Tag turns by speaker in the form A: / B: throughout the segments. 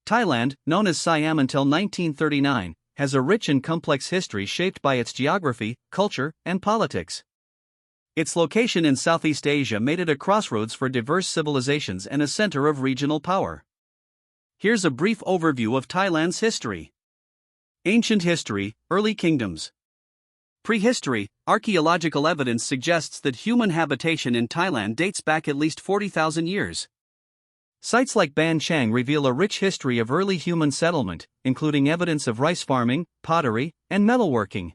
A: Thailand, known as Siam until 1939, has a rich and complex history shaped by its geography, culture, and politics. Its location in Southeast Asia made it a crossroads for diverse civilizations and a center of regional power. Here's a brief overview of Thailand's history. Ancient history, early kingdoms. Prehistory, archaeological evidence suggests that human habitation in Thailand dates back at least 40,000 years. Sites like Ban Chang reveal a rich history of early human settlement, including evidence of rice farming, pottery, and metalworking.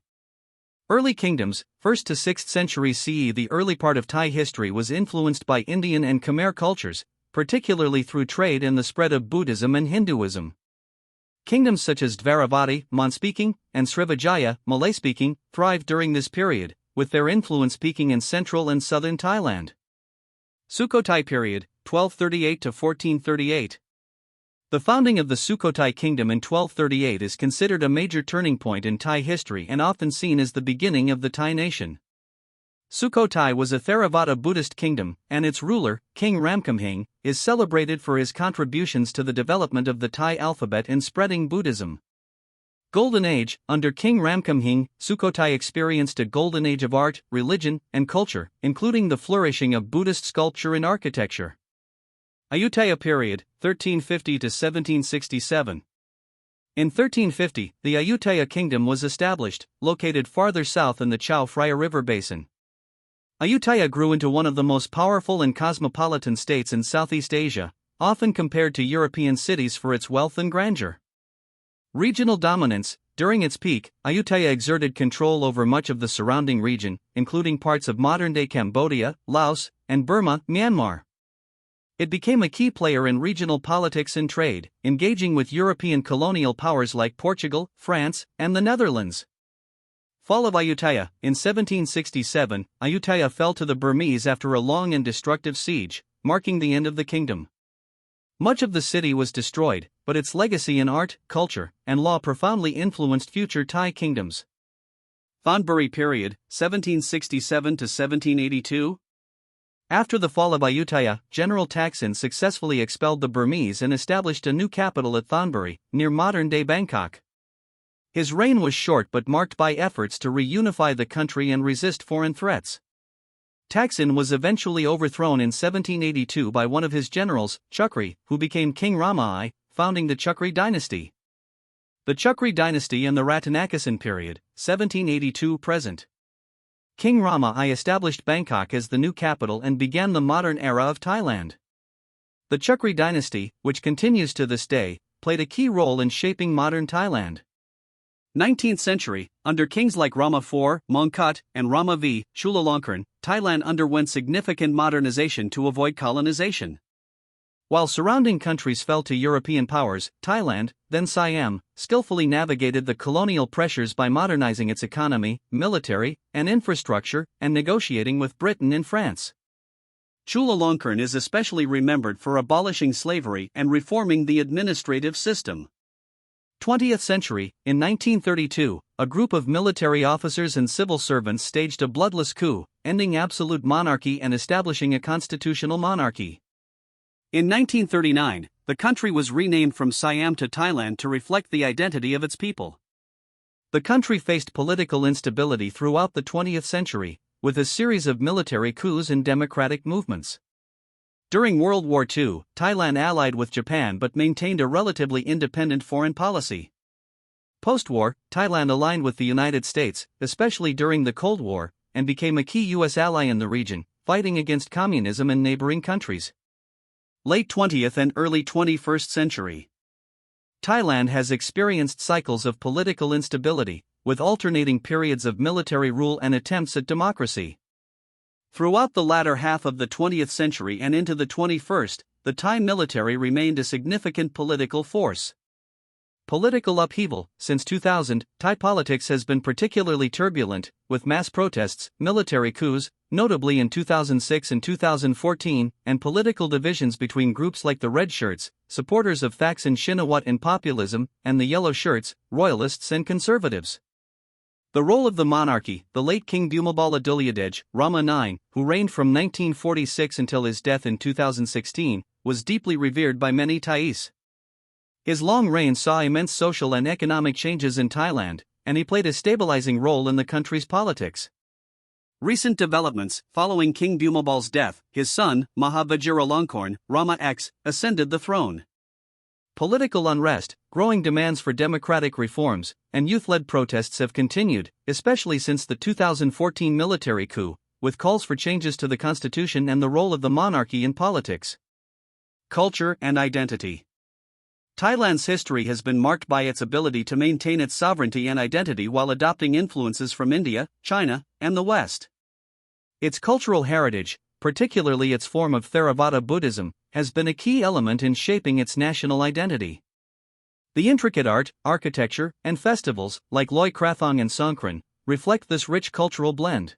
A: Early kingdoms, 1st to 6th centuries CE. The early part of Thai history was influenced by Indian and Khmer cultures, particularly through trade and the spread of Buddhism and Hinduism. Kingdoms such as Dvaravati, Mon-speaking, and Srivijaya, Malay-speaking, thrived during this period, with their influence peaking in central and southern Thailand. Sukhothai period, 1238 to 1438. The founding of the Sukhothai kingdom in 1238 is considered a major turning point in Thai history and often seen as the beginning of the Thai nation. Sukhothai was a Theravada Buddhist kingdom, and its ruler, King Ramkhamhaeng, is celebrated for his contributions to the development of the Thai alphabet and spreading Buddhism. Golden Age. Under King Ramkhamhaeng, Sukhothai experienced a golden age of art, religion, and culture, including the flourishing of Buddhist sculpture and architecture. Ayutthaya period, 1350 to 1767. In 1350, the Ayutthaya kingdom was established, located farther south in the Chao Phraya River basin. Ayutthaya grew into one of the most powerful and cosmopolitan states in Southeast Asia, often compared to European cities for its wealth and grandeur. Regional dominance. During its peak, Ayutthaya exerted control over much of the surrounding region, including parts of modern-day Cambodia, Laos, and Burma, Myanmar. It became a key player in regional politics and trade, engaging with European colonial powers like Portugal, France, and the Netherlands. Fall of Ayutthaya. In 1767, Ayutthaya fell to the Burmese after a long and destructive siege, marking the end of the kingdom. Much of the city was destroyed, but its legacy in art, culture, and law profoundly influenced future Thai kingdoms. Thonburi period, 1767 to 1782. After the fall of Ayutthaya, General Thaksin successfully expelled the Burmese and established a new capital at Thonburi, near modern-day Bangkok. His reign was short but marked by efforts to reunify the country and resist foreign threats. Thaksin was eventually overthrown in 1782 by one of his generals, Chukri, who became King Rama I, founding the Chukri dynasty. The Chukri dynasty and the Rattanakosin period, 1782-present. King Rama I established Bangkok as the new capital and began the modern era of Thailand. The Chukri dynasty, which continues to this day, played a key role in shaping modern Thailand. 19th century, under kings like Rama IV, Mongkut, and Rama V, Chulalongkorn, Thailand underwent significant modernization to avoid colonization. While surrounding countries fell to European powers, Thailand, then Siam, skillfully navigated the colonial pressures by modernizing its economy, military, and infrastructure, and negotiating with Britain and France. Chulalongkorn is especially remembered for abolishing slavery and reforming the administrative system. 20th century, in 1932, a group of military officers and civil servants staged a bloodless coup, ending absolute monarchy and establishing a constitutional monarchy. In 1939, the country was renamed from Siam to Thailand to reflect the identity of its people. The country faced political instability throughout the 20th century, with a series of military coups and democratic movements. During World War II, Thailand allied with Japan but maintained a relatively independent foreign policy. Post-war, Thailand aligned with the United States, especially during the Cold War, and became a key U.S. ally in the region, fighting against communism in neighboring countries. Late 20th and early 21st century. Thailand has experienced cycles of political instability, with alternating periods of military rule and attempts at democracy. Throughout the latter half of the 20th century and into the 21st, the Thai military remained a significant political force. Political upheaval. Since 2000, Thai politics has been particularly turbulent, with mass protests, military coups, notably in 2006 and 2014, and political divisions between groups like the Red Shirts, supporters of Thaksin Shinawatra and populism, and the Yellow Shirts, royalists and conservatives. The role of the monarchy. The late King Bhumibol Adulyadej, Rama IX, who reigned from 1946 until his death in 2016, was deeply revered by many Thais. His long reign saw immense social and economic changes in Thailand, and he played a stabilizing role in the country's politics. Recent developments: following King Bhumibal's death, his son, Maha Vajiralongkorn, Rama X, ascended the throne. Political unrest, growing demands for democratic reforms, and youth-led protests have continued, especially since the 2014 military coup, with calls for changes to the constitution and the role of the monarchy in politics. Culture and identity. Thailand's history has been marked by its ability to maintain its sovereignty and identity while adopting influences from India, China, and the West. Its cultural heritage, particularly its form of Theravada Buddhism, has been a key element in shaping its national identity. The intricate art, architecture, and festivals, like Loi Krathong and Songkran, reflect this rich cultural blend.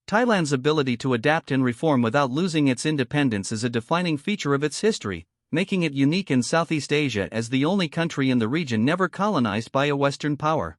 A: Thailand's ability to adapt and reform without losing its independence is a defining feature of its history, making it unique in Southeast Asia as the only country in the region never colonized by a Western power.